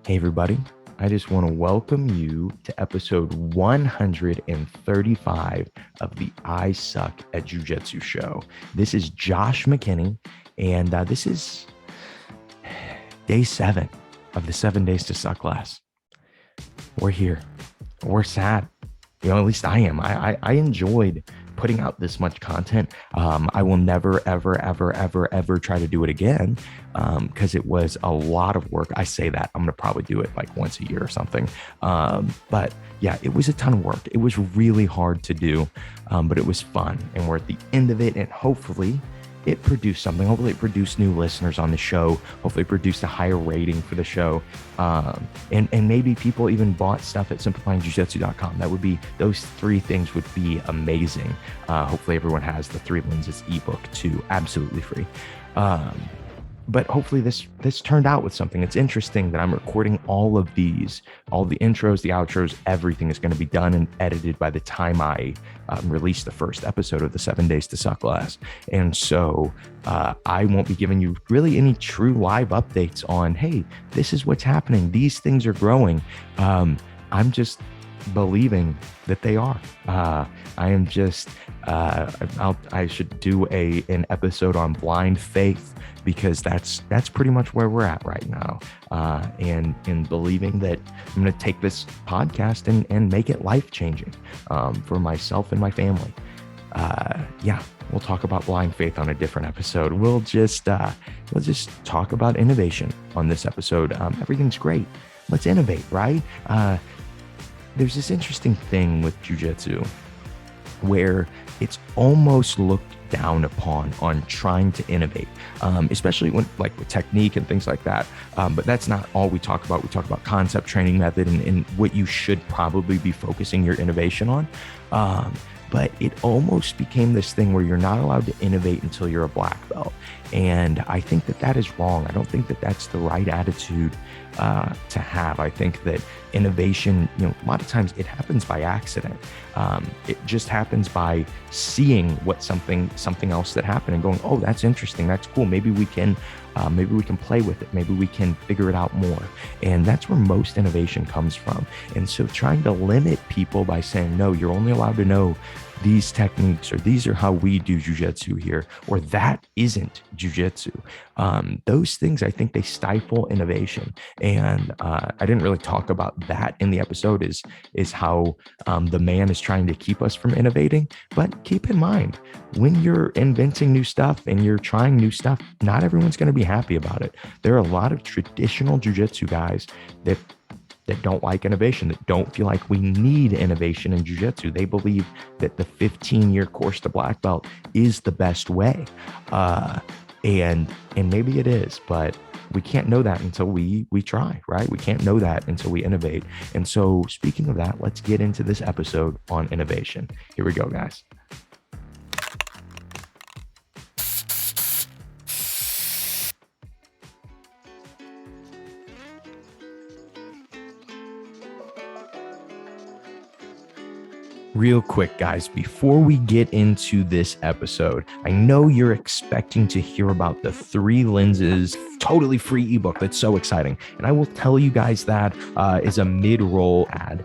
Hey, everybody. I just want to welcome you to episode 135 of the I Suck at Jiu-Jitsu show. This is Josh McKinney, and this is day 7 of the 7 Days to Suck class. We're here. We're sad. At least I am. I enjoyed putting out this much content. I will never, ever, ever, ever, ever try to do it again because it was a lot of work. I say that. I'm going to probably do it like once a year or something. But yeah, it was a ton of work. It was really hard to do, but it was fun. And we're at the end of it. And hopefully it produced something. Hopefully it produced new listeners on the show. Hopefully it produced a higher rating for the show. And maybe people even bought stuff at simplifyingjujitsu.com. That would be, those 3 things would be amazing. Hopefully everyone has the 3 lenses ebook too, absolutely free. But hopefully this turned out with something. It's interesting that I'm recording all of these, all the intros, the outros, everything is going to be done and edited by the time I release the first episode of the 7 Days to Suck class. And so I won't be giving you really any true live updates on, hey, this is what's happening. These things are growing. I'm just believing that they are. I am just, I should do an episode on blind faith, because that's pretty much where we're at right now. And in believing that I'm going to take this podcast and make it life-changing for myself and my family. Yeah, we'll talk about blind faith on a different episode. We'll just talk about innovation on this episode. Everything's great. Let's innovate, right? There's this interesting thing with jiu-jitsu where it's almost looked down upon on trying to innovate, especially when like with technique and things like that. But that's not all we talk about. We talk about concept, training method, and what you should probably be focusing your innovation on. But it almost became this thing where you're not allowed to innovate until you're a black belt. And I think that is wrong. I don't think that that's the right attitude to have. I think that innovation, a lot of times it happens by accident. It just happens by seeing what something else that happened and going, oh, that's interesting. That's cool. Maybe we can play with it. Maybe we can figure it out more. And that's where most innovation comes from. And so trying to limit people by saying, no, you're only allowed to know these techniques, or these are how we do jiu-jitsu here, or that isn't jiu-jitsu. Those things, I think they stifle innovation. And I didn't really talk about that in the episode, is how the man is trying to keep us from innovating. But keep in mind, when you're inventing new stuff and you're trying new stuff, not everyone's going to be happy about it. There are a lot of traditional jiu-jitsu guys that don't like innovation, that don't feel like we need innovation in jiu-jitsu. They believe that the 15-year course to black belt is the best way. And maybe it is, but we can't know that until we try, right? We can't know that until we innovate. And so speaking of that, let's get into this episode on innovation. Here we go, guys. Real quick, guys, before we get into this episode, I know you're expecting to hear about the 3 lenses totally free ebook. That's so exciting. And I will tell you guys that is a mid-roll ad.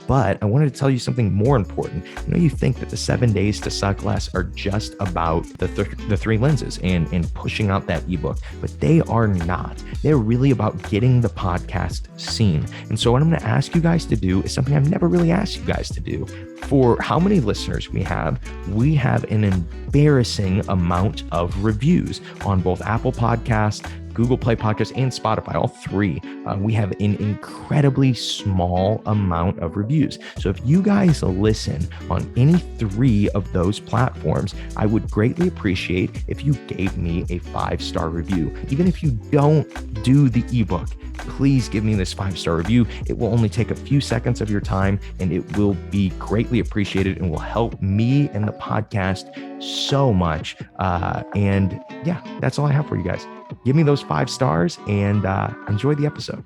But I wanted to tell you something more important. I know you think that the 7 Days to Suck less are just about the 3 lenses and pushing out that ebook, but they are not. They're really about getting the podcast seen. And so what I'm going to ask you guys to do is something I've never really asked you guys to do. For how many listeners we have an embarrassing amount of reviews on both Apple Podcasts, Google Play Podcasts, and Spotify, all 3. We have an incredibly small amount of reviews. So if you guys listen on any 3 of those platforms, I would greatly appreciate if you gave me a 5-star review. Even if you don't do the ebook, please give me this 5-star review. It will only take a few seconds of your time, and it will be greatly appreciated and will help me and the podcast so much. And yeah, that's all I have for you guys. Give me those 5 stars and enjoy the episode.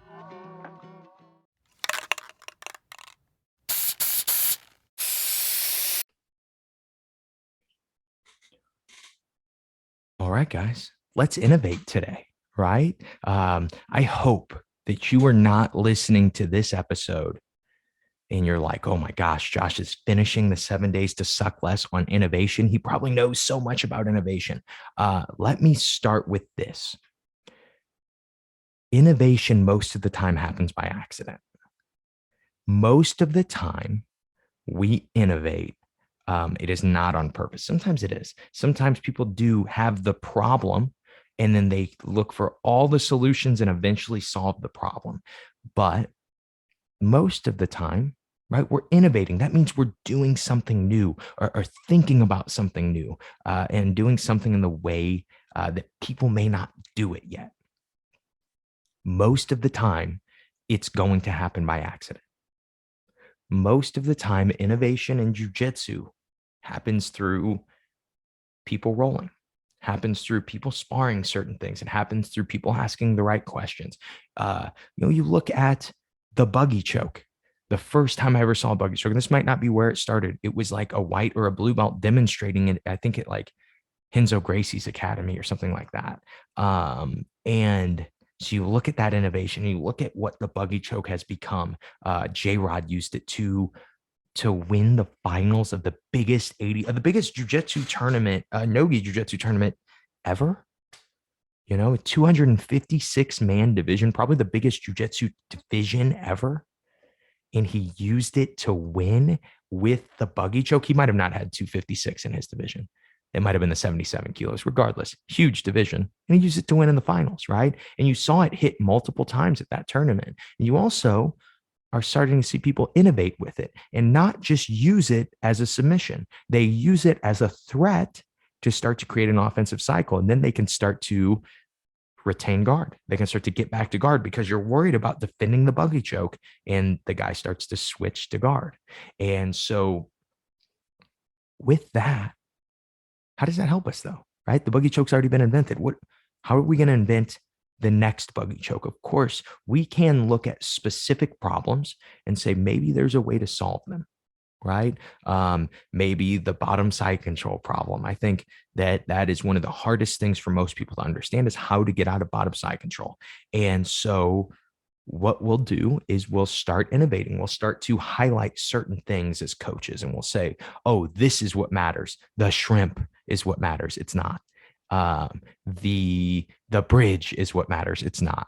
All right, guys, let's innovate today, right? I hope that you are not listening to this episode and you're like, oh my gosh, Josh is finishing the 7 days to suck less on innovation. He probably knows so much about innovation. Let me start with this. Innovation most of the time happens by accident. Most of the time we innovate, it is not on purpose. Sometimes it is. Sometimes people do have the problem and then they look for all the solutions and eventually solve the problem. But most of the time, right, we're innovating. That means we're doing something new or thinking about something new and doing something in the way that people may not do it yet. Most of the time, it's going to happen by accident. Most of the time, innovation in jiu-jitsu happens through people rolling, happens through people sparring certain things. It happens through people asking the right questions. You look at the buggy choke. The first time I ever saw a buggy choke, and this might not be where it started, it was like a white or a blue belt demonstrating it. I think it like Henzo Gracie's academy or something like that. And so you look at that innovation, you look at what the buggy choke has become. J-Rod used it to win the finals of the biggest jiu-jitsu tournament, Nogi jiu-jitsu tournament ever. 256 man division, probably the biggest jiu-jitsu division ever. And he used it to win with the buggy choke. He might have not had 256 in his division. It might have been the 77 kilos, regardless, huge division. And he used it to win in the finals, right? And you saw it hit multiple times at that tournament. And you also are starting to see people innovate with it and not just use it as a submission. They use it as a threat to start to create an offensive cycle. And then they can start to retain guard. They can start to get back to guard because you're worried about defending the buggy choke and the guy starts to switch to guard. And so with that, how does that help us though? Right? The buggy choke's already been invented. How are we going to invent the next buggy choke? Of course, we can look at specific problems and say, maybe there's a way to solve them, right? Maybe the bottom side control problem. I think that is one of the hardest things for most people to understand is how to get out of bottom side control. And so what we'll do is we'll start innovating. We'll start to highlight certain things as coaches and we'll say, oh, this is what matters. The shrimp is what matters. It's not. The bridge is what matters. It's not.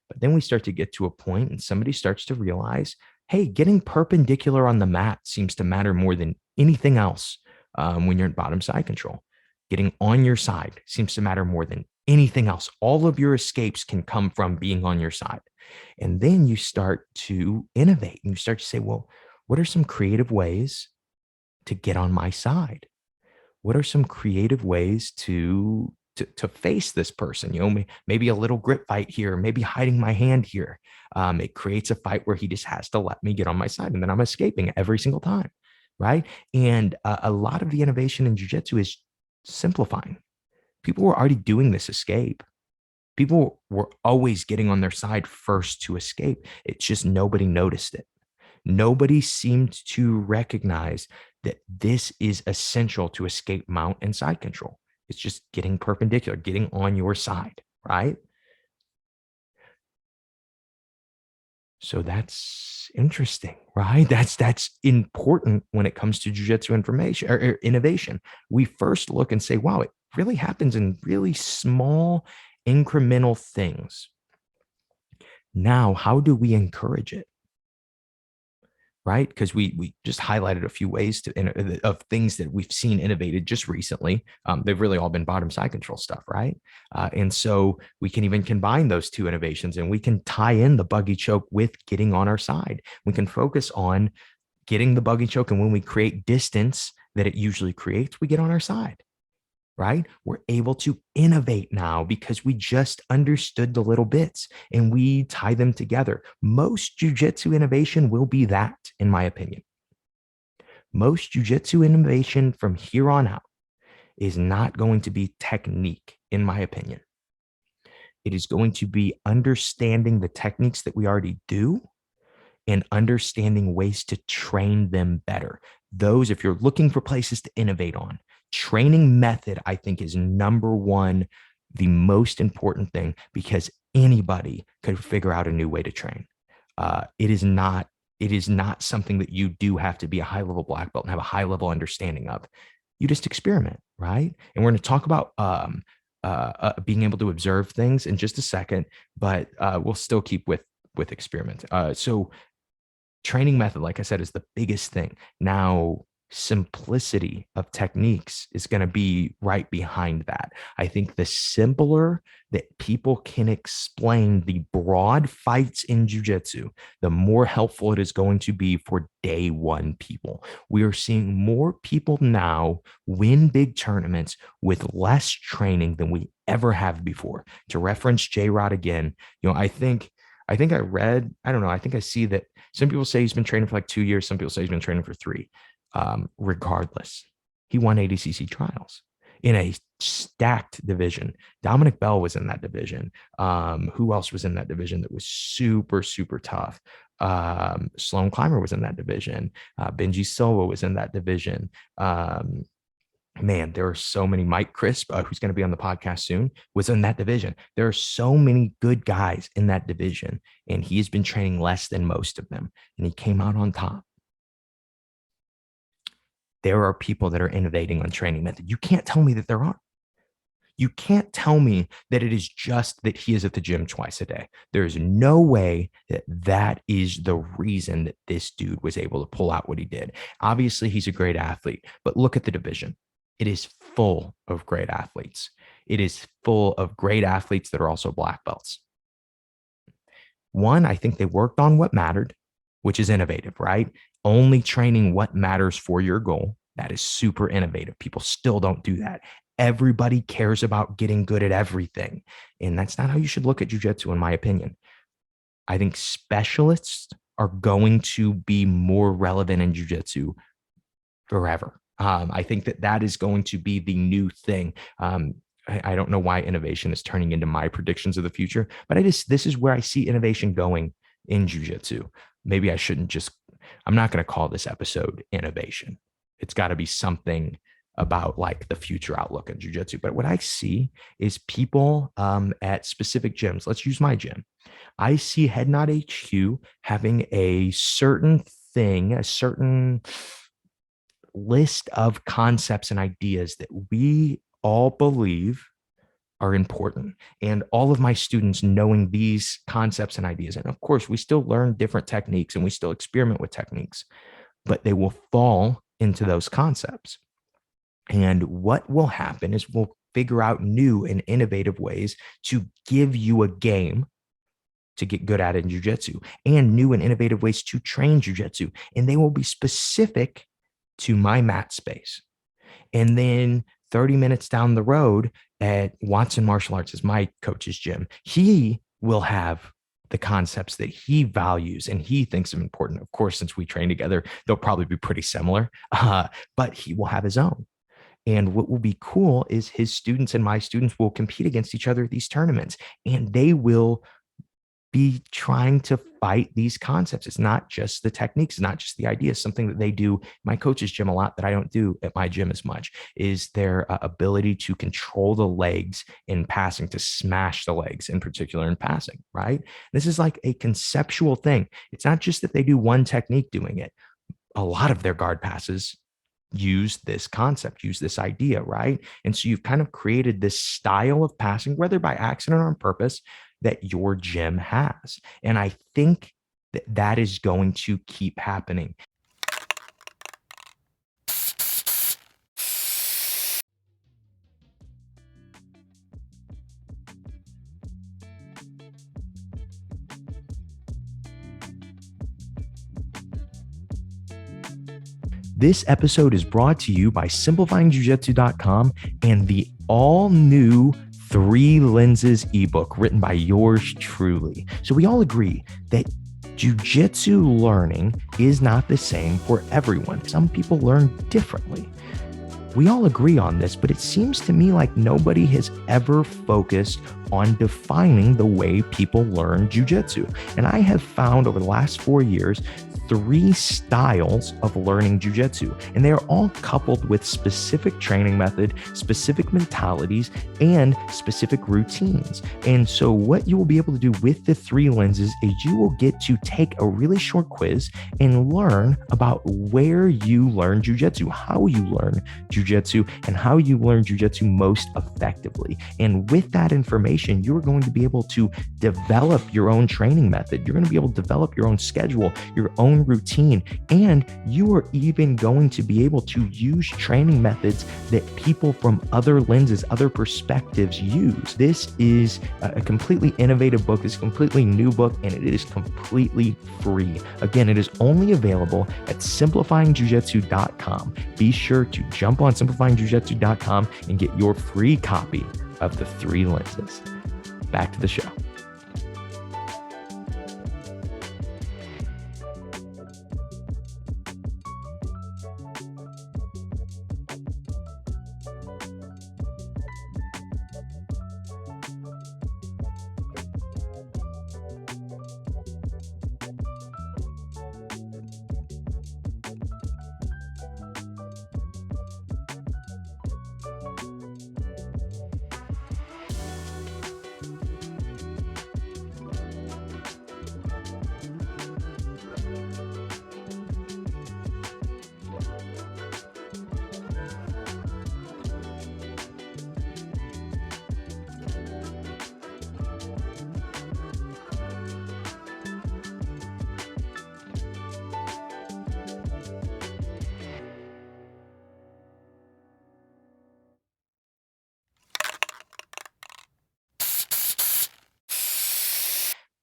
But then we start to get to a point and somebody starts to realize, hey, getting perpendicular on the mat seems to matter more than anything else when you're in bottom side control. Getting on your side seems to matter more than anything else. All of your escapes can come from being on your side. And then you start to innovate and you start to say, well, what are some creative ways to get on my side? What are some creative ways to face this person? Maybe a little grip fight here, maybe hiding my hand here. It creates a fight where he just has to let me get on my side and then I'm escaping every single time, right? And a lot of the innovation in jiu-jitsu is simplifying. People were already doing this escape. People were always getting on their side first to escape. It's just nobody noticed it. Nobody seemed to recognize that this is essential to escape mount and side control. It's just getting perpendicular, getting on your side, right? So that's interesting, right? That's important when it comes to jiu-jitsu information or innovation. We first look and say, wow, it really happens in really small incremental things. Now, how do we encourage it? Right? Because we just highlighted a few ways of things that we've seen innovated just recently. They've really all been bottom side control stuff, right? And so we can even combine those two innovations and we can tie in the buggy choke with getting on our side. We can focus on getting the buggy choke. And when we create distance that it usually creates, we get on our side. Right? We're able to innovate now because we just understood the little bits and we tie them together. Most jiu-jitsu innovation will be that, in my opinion. Most jiu-jitsu innovation from here on out is not going to be technique, in my opinion. It is going to be understanding the techniques that we already do and understanding ways to train them better. Those, if you're looking for places to innovate on, training method, I think, is number one, the most important thing, because anybody could figure out a new way to train. It is not something that you do have to be a high level black belt and have a high level understanding of. You just experiment, right? And we're going to talk about being able to observe things in just a second, but we'll still keep with experiment. So training method, like I said, is the biggest thing. Now, simplicity of techniques is going to be right behind that. I think the simpler that people can explain the broad fights in jiu-jitsu, the more helpful it is going to be for day one people. We are seeing more people now win big tournaments with less training than we ever have before. To reference J-Rod again, I think I read, I don't know, I think I see that some people say he's been training for like 2 years. Some people say he's been training for 3. Regardless, he won ADCC trials in a stacked division. Dominic Bell was in that division. Who else was in that division that was super, super tough? Sloan Clymer was in that division. Benji Silva was in that division. Man, there are so many. Mike Crisp, who's going to be on the podcast soon, was in that division. There are so many good guys in that division, and he has been training less than most of them, and he came out on top. There are people that are innovating on training method. You can't tell me that there aren't. You can't tell me that it is just that he is at the gym twice a day. There is no way that that is the reason that this dude was able to pull out what he did. Obviously, he's a great athlete, but look at the division. It is full of great athletes. It is full of great athletes that are also black belts. One, I think they worked on what mattered, which is innovative, right? Only training what matters for your goal. That is super innovative. People still don't do that. Everybody cares about getting good at everything. And that's not how you should look at jiu-jitsu, in my opinion. I think specialists are going to be more relevant in jiu-jitsu forever. I think that is going to be the new thing. I don't know why innovation is turning into my predictions of the future, but this is where I see innovation going in jiu-jitsu. Maybe I shouldn't I'm not going to call this episode innovation. It's got to be something about like the future outlook in jiu-jitsu. But what I see is people at specific gyms. Let's use my gym. I see Head Nod HQ having a certain thing, a certain list of concepts and ideas that we all believe are important, and all of my students knowing these concepts and ideas. And of course, we still learn different techniques and we still experiment with techniques, but they will fall into those concepts. And what will happen is we'll figure out new and innovative ways to give you a game to get good at it in jiu-jitsu, and new and innovative ways to train jiu-jitsu. And they will be specific to my mat space. And then 30 minutes down the road at Watson Martial Arts, is my coach's gym, he will have the concepts that he values and he thinks are important. Of course, since we train together, they'll probably be pretty similar, but he will have his own. And what will be cool is his students and my students will compete against each other at these tournaments, and they will be trying to fight these concepts. It's not just the techniques, it's not just the ideas. Something that they do in my coach's gym a lot that I don't do at my gym as much is their ability to control the legs in passing, to smash the legs in particular in passing, right? This is like a conceptual thing. It's not just that they do one technique doing it. A lot of their guard passes use this concept, use this idea, right? And so you've kind of created this style of passing, whether by accident or on purpose, that your gym has. And I think that is going to keep happening. This episode is brought to you by simplifyingjujitsu.com and the all-new 3 Lenses ebook written by yours truly. So we all agree that jiu-jitsu learning is not the same for everyone. Some people learn differently. We all agree on this, but it seems to me like nobody has ever focused on defining the way people learn jiu-jitsu. And I have found over the last 4 years three styles of learning jiu-jitsu, and they are all coupled with specific training method, specific mentalities, and specific routines. And so what you will be able to do with the three lenses is you will get to take a really short quiz and learn about where you learn jiu-jitsu, how you learn jiu-jitsu, and how you learn jiu-jitsu most effectively. And with that information, you're going to be able to develop your own training method. You're going to be able to develop your own schedule, your own routine, and you are even going to be able to use training methods that people from other lenses, other perspectives use. This is a completely innovative book. It's a completely new book, and it is completely free. Again, it is only available at simplifyingjujitsu.com. Be sure to jump on simplifyingjujitsu.com and get your free copy of the three lenses. Back to the show.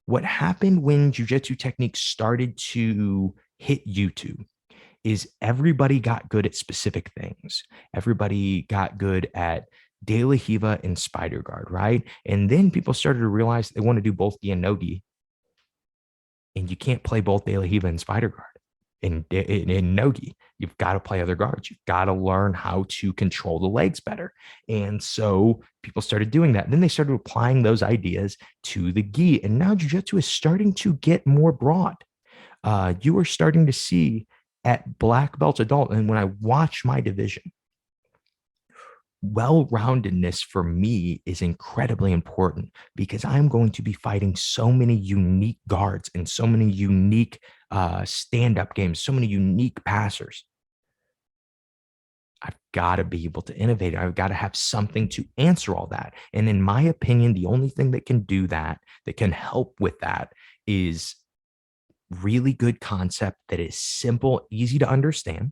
What happened when jiu-jitsu techniques started to hit YouTube is everybody got good at specific things. Everybody got good at De La Hiva and Spider Guard, right? And then people started to realize they want to do both the and no-gi, and you can't play both De La Hiva and Spider Guard in no-gi. You've got to play other guards. You've got to learn how to control the legs better. And so people started doing that. And then they started applying those ideas to the gi. And now jiu-jitsu is starting to get more broad. You are starting to see at black belt adult, and when I watch my division, well-roundedness for me is incredibly important because I'm going to be fighting so many unique guards and so many unique stand-up games, so many unique passers. I've got to be able to innovate. I've got to have something to answer all that. And in my opinion, the only thing that can do that, that can help with that, is really good concept that is simple, easy to understand.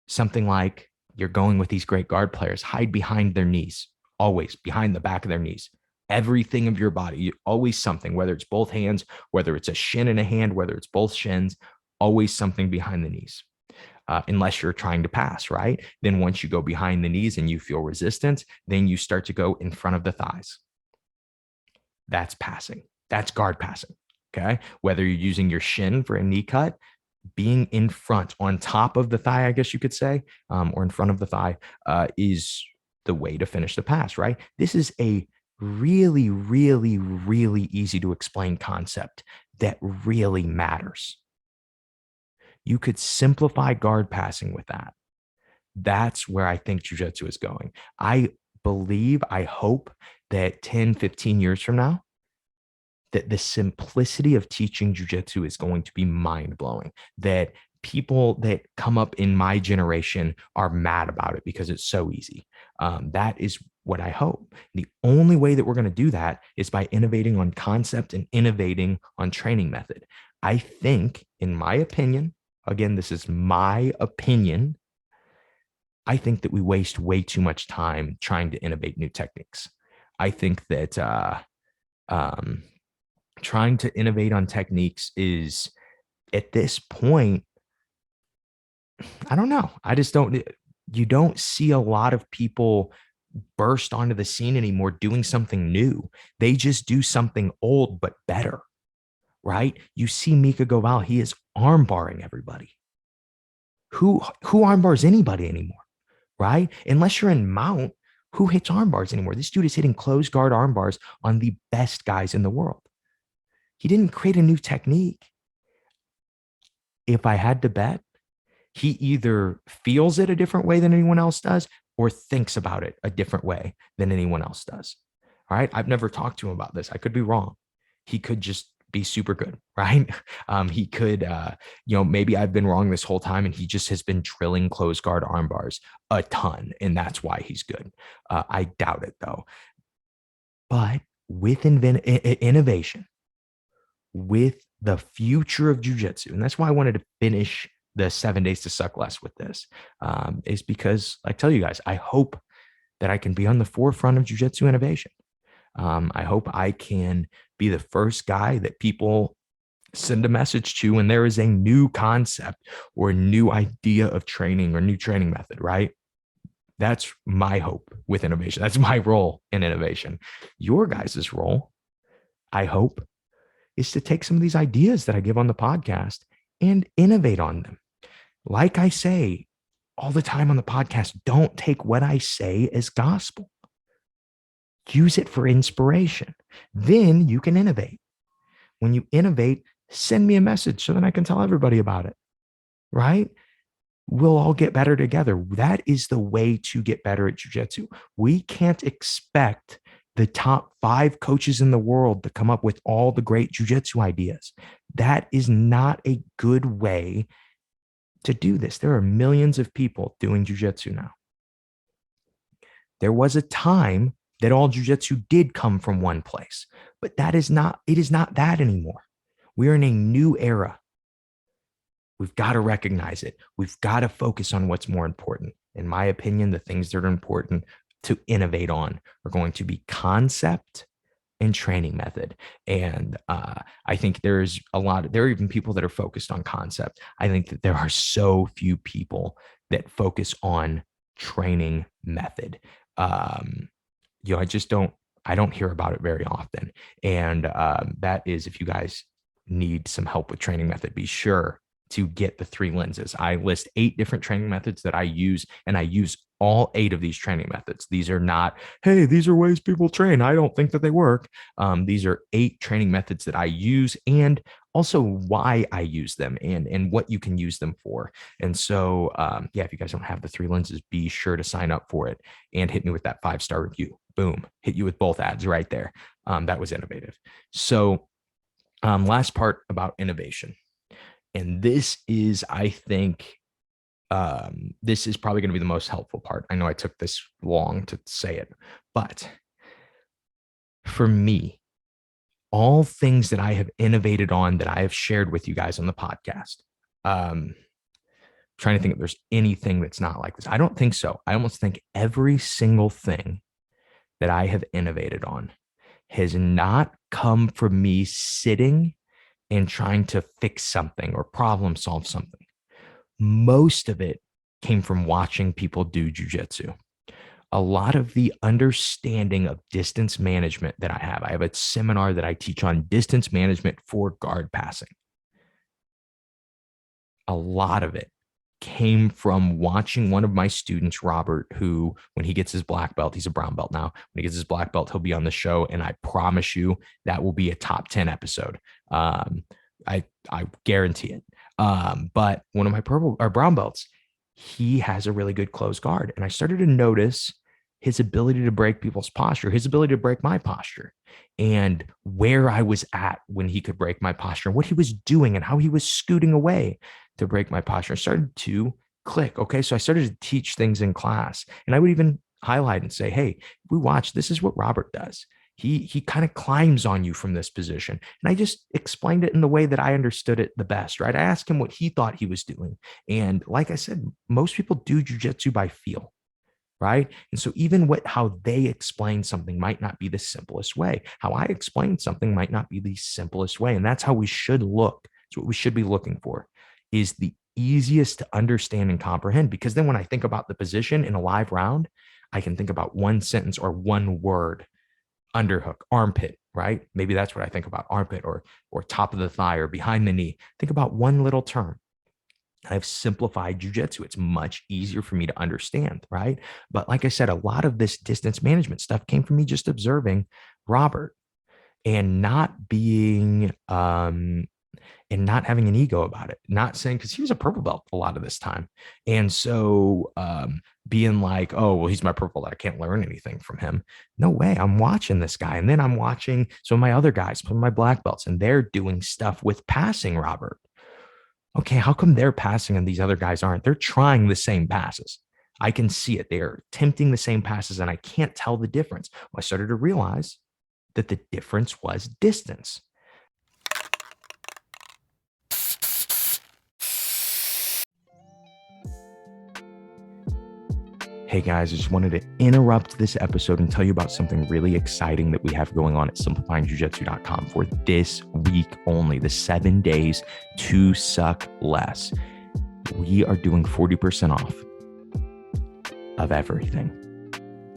Something like, you're going with these great guard players, hide behind their knees, always behind the back of their knees. Everything of your body, always something, whether it's both hands, whether it's a shin and a hand, whether it's both shins, always something behind the knees. Unless you're trying to pass, right? Then once you go behind the knees and you feel resistance, then you start to go in front of the thighs. That's passing. That's guard passing. Okay. Whether you're using your shin for a knee cut, being in front, on top of the thigh, I guess you could say, or in front of the thigh, is the way to finish the pass, right? This is a really, really, really easy to explain concept that really matters. You could simplify guard passing with that. That's where I think jiu-jitsu is going. I believe, I hope that 10, 15 years from now, that the simplicity of teaching jiu-jitsu is going to be mind-blowing, that people that come up in my generation are mad about it because it's so easy. That is what I hope. The only way that we're going to do that is by innovating on concept and innovating on training method. I think, in my opinion, again, this is my opinion, I think that we waste way too much time trying to innovate new techniques. I think that trying to innovate on techniques is, at this point, I don't know. I just don't, you don't see a lot of people burst onto the scene anymore doing something new. They just do something old, but better, right? You see Mika Goval, he is arm barring everybody. Who arm bars anybody anymore, right? Unless you're in mount, who hits arm bars anymore? This dude is hitting closed guard arm bars on the best guys in the world. He didn't create a new technique. if I had to bet, he either feels it a different way than anyone else does or thinks about it a different way than anyone else does. All right. I've never talked to him about this. I could be wrong. He could just be super good, right? He could, maybe I've been wrong this whole time and he just has been drilling close guard arm bars a ton. And that's why he's good. I doubt it though. But with innovation, with the future of jiu-jitsu, and that's why I wanted to finish the 7 days to suck less with this, is because I tell you guys, I hope that I can be on the forefront of jiu-jitsu innovation. I hope I can be the first guy that people send a message to when there is a new concept or a new idea of training or new training method, right? That's my hope with innovation. That's my role in innovation. Your guys' role, I hope, is to take some of these ideas that I give on the podcast and innovate on them. Like I say all the time on the podcast, don't take what I say as gospel. Use it for inspiration. Then you can innovate. When you innovate, send me a message so that I can tell everybody about it, right? We'll all get better together. That is the way to get better at jiu-jitsu. We can't expect the top 5 coaches in the world to come up with all the great jiu-jitsu ideas. That is not a good way to do this. There are millions of people doing jiu-jitsu now. There was a time that all jiu-jitsu did come from one place, but it is not that anymore. We're in a new era. We've got to recognize it. We've got to focus on what's more important. In my opinion, the things that are important to innovate on are going to be concept and training method. And I think there are even people that are focused on concept. I think that there are so few people that focus on training method. I don't hear about it very often. And that is, if you guys need some help with training method, be sure to get the 3 lenses. I list 8 different training methods that I use, and I use all 8 of these training methods. These are not, hey, these are ways people train, I don't think that they work. These are 8 training methods that I use, and also why I use them and what you can use them for. And so, if you guys don't have the 3 lenses, be sure to sign up for it and hit me with that 5-star review. Boom, hit you with both ads right there. That was innovative. So last part about innovation. And this is, I think, this is probably going to be the most helpful part. I know I took this long to say it, but for me, all things that I have innovated on that I have shared with you guys on the podcast, trying to think if there's anything that's not like this. I don't think so. I almost think every single thing that I have innovated on has not come from me sitting and trying to fix something or problem solve something. Most of it came from watching people do jiu-jitsu. A lot of the understanding of distance management that I have a seminar that I teach on distance management for guard passing. A lot of it came from watching one of my students, Robert, who, when he gets his black belt, he's a brown belt now. When he gets his black belt, he'll be on the show. And I promise you that will be a top 10 episode. I guarantee it. But one of my purple or brown belts, he has a really good close guard. And I started to notice his ability to break people's posture, his ability to break my posture, and where I was at when he could break my posture, and what he was doing and how he was scooting away to break my posture. I started to click. Okay. So I started to teach things in class, and I would even highlight and say, hey, we watch, this is what Robert does. He kind of climbs on you from this position. And I just explained it in the way that I understood it the best, right? I asked him what he thought he was doing. And like I said, most people do jiu-jitsu by feel, right? And so even how they explain something might not be the simplest way. How I explain something might not be the simplest way. And that's how we should look. It's what we should be looking for, is the easiest to understand and comprehend. Because then when I think about the position in a live round, I can think about one sentence or one word: underhook, armpit, right? Maybe that's what I think about: armpit or top of the thigh or behind the knee. Think about one little term. I've simplified jiu-jitsu. It's much easier for me to understand, right? But like I said, a lot of this distance management stuff came from me just observing Robert and not being and not having an ego about it, not saying, because he was a purple belt a lot of this time. And so being like, oh, well, he's my purple belt, I can't learn anything from him. No way. I'm watching this guy. And then I'm watching some of my other guys, some of my black belts, and they're doing stuff with passing, Robert. Okay, how come they're passing and these other guys aren't? They're trying the same passes. I can see it. They are attempting the same passes, and I can't tell the difference. Well, I started to realize that the difference was distance. Hey guys, I just wanted to interrupt this episode and tell you about something really exciting that we have going on at simplifyingjujitsu.com for this week only, the 7 days to suck less. We are doing 40% off of everything.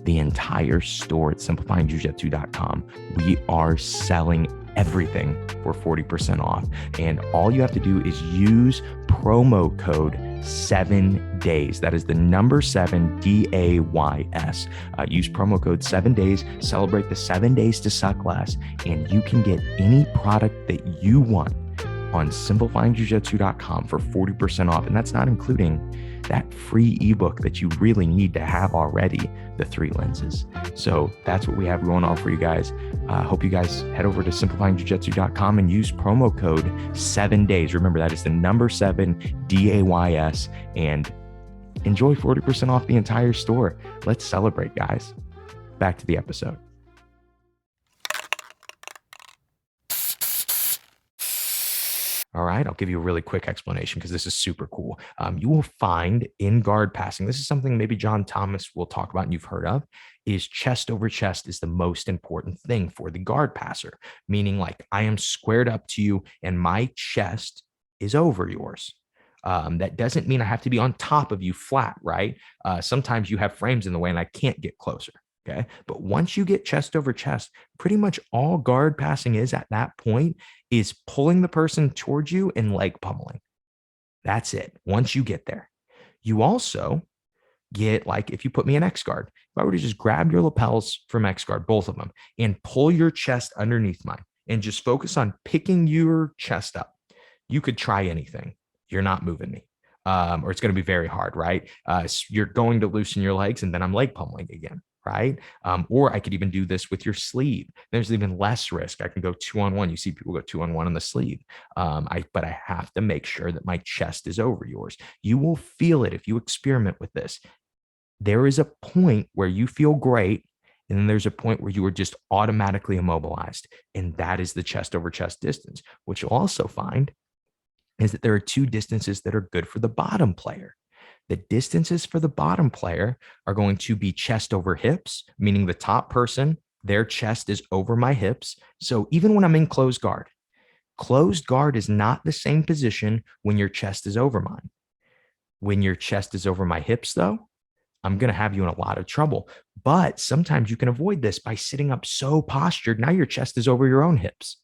The entire store at simplifyingjujitsu.com. We are selling everything for 40% off. And all you have to do is use promo code 7 days. That is the number 7 DAYS. Use promo code 7 days, celebrate the 7 days to suck less, and you can get any product that you want on simplifyingjujitsu.com for 40% off. And that's not including that free ebook that you really need to have already, the 3 lenses. So that's what we have going on for you guys. Hope you guys head over to simplifyingjujitsu.com and use promo code 7 days. Remember, that is the number 7 DAYS, and enjoy 40% off the entire store. Let's celebrate, guys. Back to the episode. All right, I'll give you a really quick explanation because this is super cool. You will find in guard passing, this is something maybe John Thomas will talk about and you've heard of, is chest over chest is the most important thing for the guard passer, meaning like I am squared up to you and my chest is over yours. That doesn't mean I have to be on top of you flat, right? Sometimes you have frames in the way and I can't get closer. Okay. But once you get chest over chest, pretty much all guard passing is at that point is pulling the person towards you and leg pummeling. That's it. Once you get there, you also get, like, if you put me in X guard, if I were to just grab your lapels from X guard, both of them, and pull your chest underneath mine and just focus on picking your chest up, you could try anything. You're not moving me. Or it's going to be very hard, right? You're going to loosen your legs and then I'm leg pummeling again. Right. Or I could even do this with your sleeve. There's even less risk. I can go 2-on-1. You see people go 2-on-1 on the sleeve. But I have to make sure that my chest is over yours. You will feel it if you experiment with this. There is a point where you feel great. And then there's a point where you are just automatically immobilized. And that is the chest over chest distance. What you'll also find is that there are 2 distances that are good for the bottom player. The distances for the bottom player are going to be chest over hips, meaning the top person, their chest is over my hips. So even when I'm in closed guard is not the same position when your chest is over mine. When your chest is over my hips, though, I'm going to have you in a lot of trouble. But sometimes you can avoid this by sitting up so postured. Now your chest is over your own hips.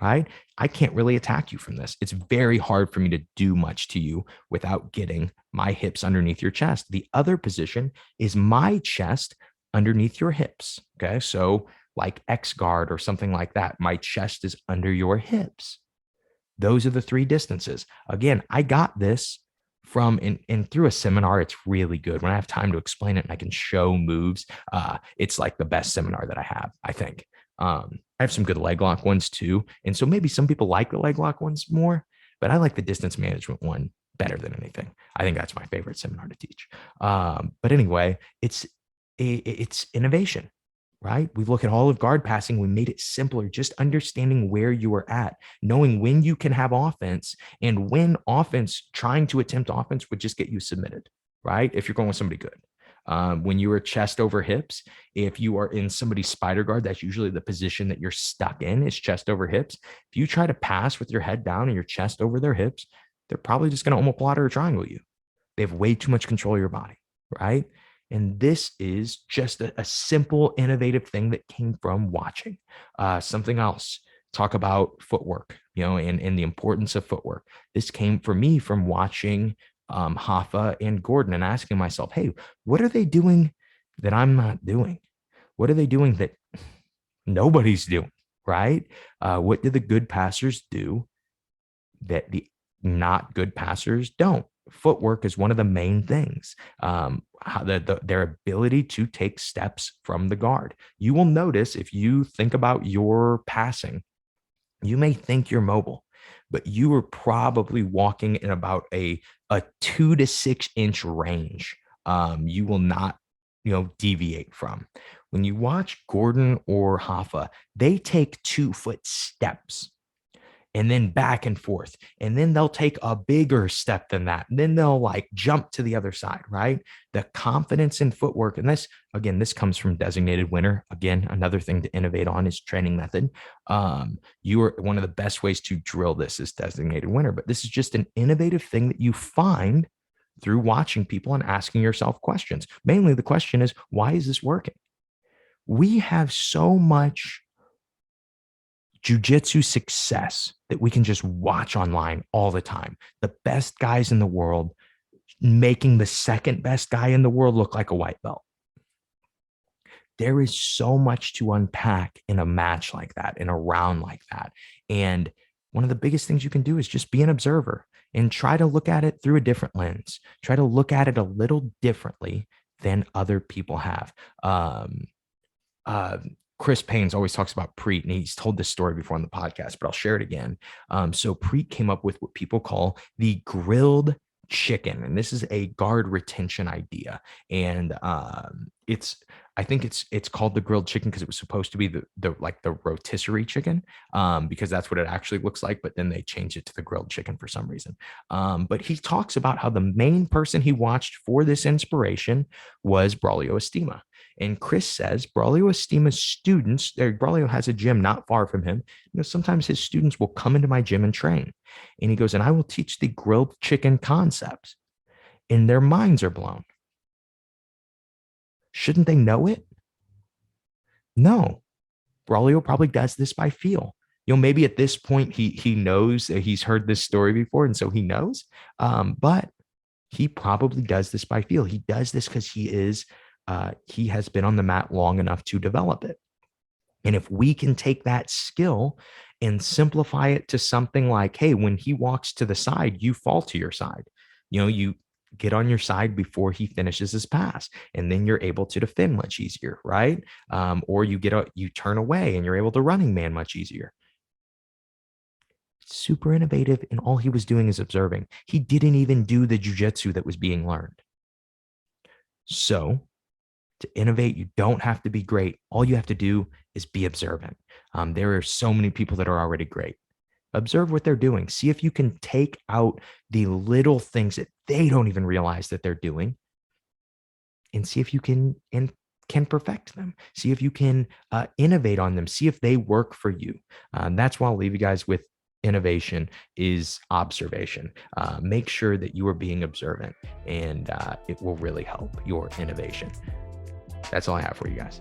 Right? I can't really attack you from this. It's very hard for me to do much to you without getting my hips underneath your chest. The other position is my chest underneath your hips. Okay. So like X guard or something like that, my chest is under your hips. Those are the 3 distances. Again, I got this from and through a seminar. It's really good. When I have time to explain it and I can show moves, it's like the best seminar that I have, I think. I have some good leg lock ones too. And so maybe some people like the leg lock ones more, but I like the distance management one better than anything. I think that's my favorite seminar to teach. But anyway, it's innovation, right? We look at all of guard passing. We made it simpler, just understanding where you are at, knowing when you can have offense and when trying to attempt offense would just get you submitted, right? If you're going with somebody good. When you are chest over hips, if you are in somebody's spider guard, that's usually the position that you're stuck in, is chest over hips. If you try to pass with your head down and your chest over their hips, they're probably just going to omoplata or triangle you. They have way too much control of your body, right? And this is just a simple, innovative thing that came from watching. Something else, talk about footwork, and the importance of footwork. This came for me from watching Hoffa and Gordon and asking myself, hey, what are they doing that I'm not doing? What are they doing that nobody's doing, right? What do the good passers do that the not good passers don't. Footwork is one of the main things. Their ability to take steps from the guard. You will notice if you think about your passing, you may think you're mobile, but you are probably walking in about a 2 to 6 inch range. You will not, deviate from. When you watch Gordon or Hoffa, they take 2 foot steps and then back and forth. And then they'll take a bigger step than that. And then they'll like jump to the other side, right? The confidence in footwork. And this comes from designated winner. Again, another thing to innovate on is training method. You are one of the best ways to drill this is designated winner, but this is just an innovative thing that you find through watching people and asking yourself questions. Mainly the question is, why is this working? We have so much jiu-jitsu success that we can just watch online all the time. The best guys in the world making the second best guy in the world look like a white belt. There is so much to unpack in a match like that, in a round like that. And one of the biggest things you can do is just be an observer and try to look at it through a different lens. Try to look at it a little differently than other people have. Chris Paynes always talks about Preet, and he's told this story before on the podcast, but I'll share it again. So Preet came up with what people call the grilled chicken, and this is a guard retention idea. And I think it's called the grilled chicken because it was supposed to be the rotisserie chicken, because that's what it actually looks like. But then they changed it to the grilled chicken for some reason. But he talks about how the main person he watched for this inspiration was Braulio Estima. And Chris says Braulio Estima's students, Braulio has a gym not far from him. Sometimes his students will come into my gym and train. And he goes, and I will teach the grilled chicken concepts. And their minds are blown. Shouldn't they know it? No. Braulio probably does this by feel. Maybe at this point he knows that he's heard this story before, and so he knows. But he probably does this by feel. He does this because he has been on the mat long enough to develop it. And if we can take that skill and simplify it to something like, hey, when he walks to the side, you fall to your side. You get on your side before he finishes his pass, and then you're able to defend much easier, right? Or you turn away and you're able to running man much easier. Super innovative, and all he was doing is observing. He didn't even do the jiu-jitsu that was being learned. So to innovate, you don't have to be great. All you have to do is be observant. There are so many people that are already great. Observe what they're doing. See if you can take out the little things that they don't even realize that they're doing, and see if you can perfect them. See if you can innovate on them. See if they work for you. That's why I'll leave you guys with innovation is observation. Make sure that you are being observant, and it will really help your innovation. That's all I have for you guys.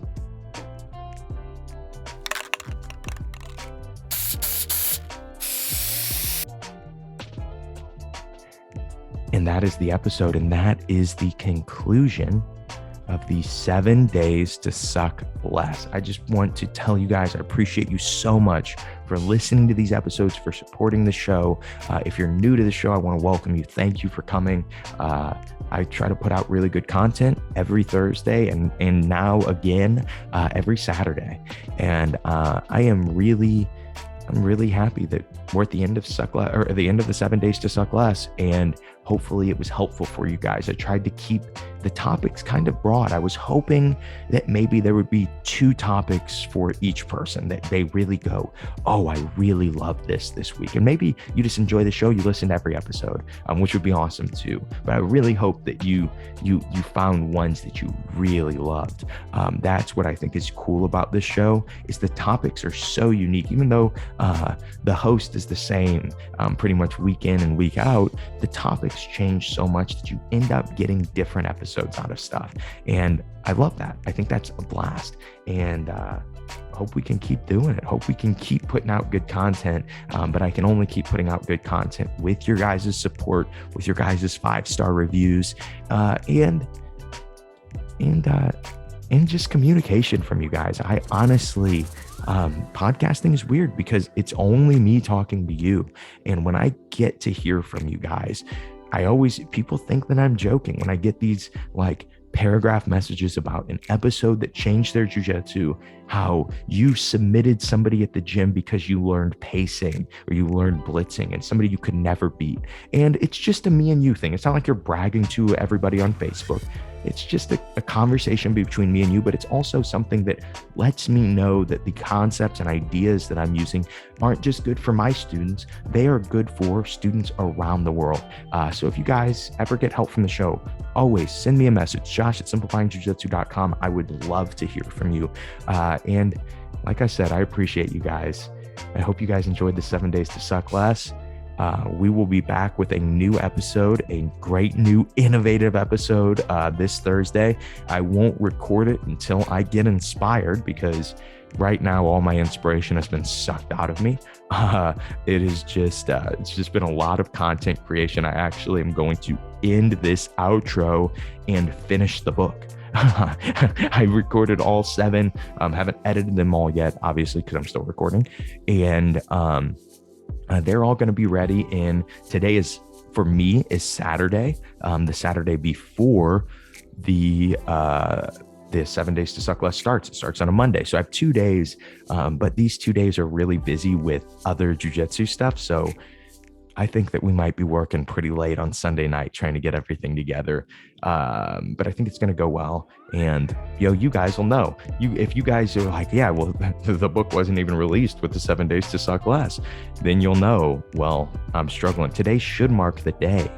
And that is the episode, and that is the conclusion of the 7 days to suck less. I just want to tell you guys, I appreciate you so much for listening to these episodes, for supporting the show. If you're new to the show, I want to welcome you. Thank you for coming. I try to put out really good content every Thursday and now again every Saturday. And I'm really happy that we're at the end of the end of the 7 days to suck less, and hopefully it was helpful for you guys. I tried to keep the topics kind of broad. I was hoping that maybe there would be 2 topics for each person that they really go, oh, I really love this week. And maybe you just enjoy the show, you listen to every episode, which would be awesome too. But I really hope that you found ones that you really loved. That's what I think is cool about this show, is the topics are so unique. Even though the host is the same pretty much week in and week out, the topics change so much that you end up getting different episodes out of stuff. And I love that. I think that's a blast. And hope we can keep doing it. Hope we can keep putting out good content. But I can only keep putting out good content with your guys' support, with your guys' 5-star reviews, and just communication from you guys. I honestly Podcasting is weird because it's only me talking to you. And when I get to hear from you guys, people think that I'm joking when I get these like paragraph messages about an episode that changed their jiu-jitsu, how you submitted somebody at the gym because you learned pacing or you learned blitzing and somebody you could never beat. And it's just a me and you thing. It's not like you're bragging to everybody on Facebook. It's just a conversation between me and you, but it's also something that lets me know that the concepts and ideas that I'm using aren't just good for my students, they are good for students around the world. So if you guys ever get help from the show, always send me a message, josh@simplifyingjujitsu.com. I would love to hear from you. And like I said, I appreciate you guys. I hope you guys enjoyed the 7 Days to Suck Less. We will be back with a new episode, a great new innovative episode this Thursday. I won't record it until I get inspired because right now all my inspiration has been sucked out of me. It is just, it's just been a lot of content creation. I actually am going to end this outro and finish the book. I recorded all 7, haven't edited them all yet, obviously, because I'm still recording. And they're all going to be ready. And today is, for me, is Saturday, the Saturday before the 7 Days to Suck Less starts. It starts on a Monday. So I have 2 days, but these 2 days are really busy with other jiu-jitsu stuff. So I think that we might be working pretty late on Sunday night trying to get everything together. But I think it's going to go well. And you guys will know. If you guys are like, yeah, well, the book wasn't even released with the 7 Days to Suck Less, then you'll know, well, I'm struggling. Today should mark the day.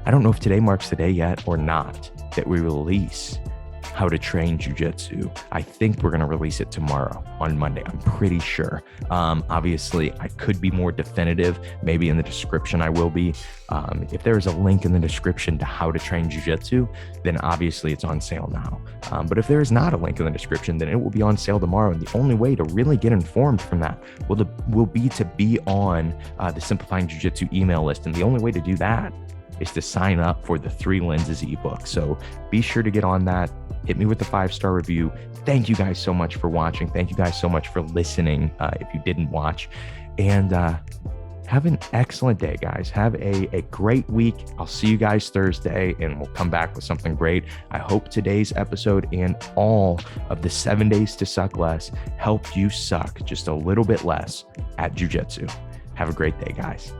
I don't know if today marks the day yet or not that we release How to Train Jiu-Jitsu. I think we're going to release it tomorrow on Monday. I'm pretty sure. Obviously, I could be more definitive. Maybe in the description I will be. If there is a link in the description to How to Train Jiu-Jitsu, then obviously it's on sale now. But if there is not a link in the description, then it will be on sale tomorrow. And the only way to really get informed from that will be to be on the Simplifying Jiu-Jitsu email list. And the only way to do that is to sign up for the 3 Lenses ebook. So be sure to get on that. Hit me with a 5-star review. Thank you guys so much for watching. Thank you guys so much for listening if you didn't watch. And have an excellent day, guys. Have a great week. I'll see you guys Thursday, and we'll come back with something great. I hope today's episode and all of the 7 Days to Suck Less helped you suck just a little bit less at jiu-jitsu. Have a great day, guys.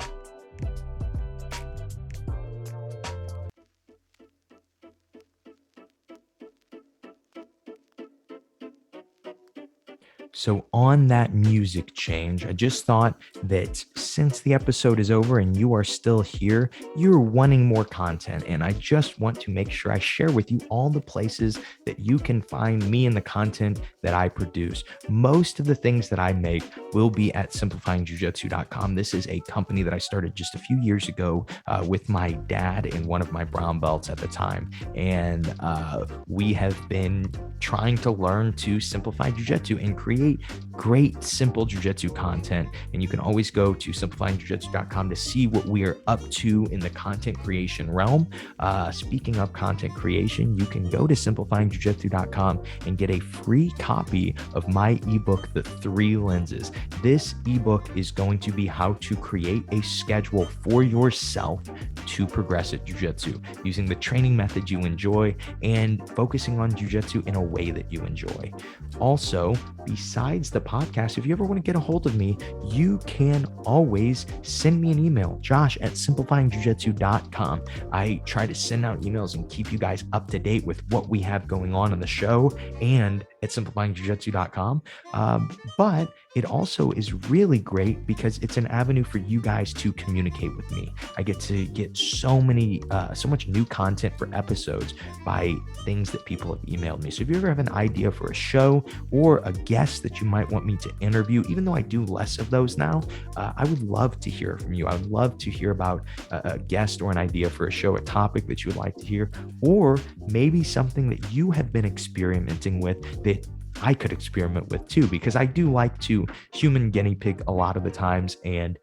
So on that music change, I just thought that since the episode is over and you are still here, you're wanting more content. And I just want to make sure I share with you all the places that you can find me and the content that I produce. Most of the things that I make will be at simplifyingjujitsu.com. This is a company that I started just a few years ago with my dad and one of my brown belts at the time. And we have been trying to learn to simplify jiu-jitsu and create great, simple jiu-jitsu content. And you can always go to simplifyingjujitsu.com to see what we are up to in the content creation realm. Speaking of content creation, you can go to simplifyingjujitsu.com and get a free copy of my ebook, The 3 Lenses. This ebook is going to be how to create a schedule for yourself to progress at jiu-jitsu using the training methods you enjoy and focusing on jiu-jitsu in a way that you enjoy. Also, besides the podcast, if you ever want to get a hold of me, you can always send me an email, josh@simplifyingjujitsu.com. I try to send out emails and keep you guys up to date with what we have going on the show and at simplifyingjujitsu.com. But it also is really great because it's an avenue for you guys to communicate with me. I get to get so much new content for episodes by things that people have emailed me. So if you ever have an idea for a show or a guest that you might want me to interview, even though I do less of those now, I would love to hear from you. I would love to hear about a guest or an idea for a show, a topic that you would like to hear, or maybe something that you have been experimenting with that I could experiment with too, because I do like to human guinea pig a lot of the times and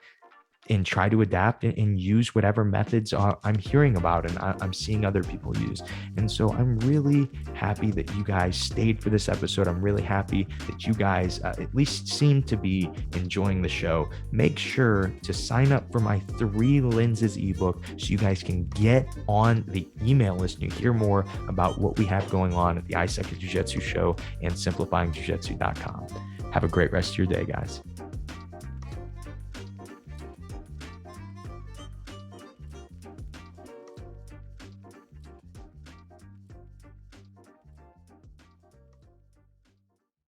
and try to adapt and use whatever methods I'm hearing about and I'm seeing other people use. And so I'm really happy that you guys stayed for this episode. I'm really happy that you guys at least seem to be enjoying the show. Make sure to sign up for my 3 Lenses ebook so you guys can get on the email list and you hear more about what we have going on at the I Suck at Jiu-Jitsu show and simplifyingjiujitsu.com. Have a great rest of your day, guys.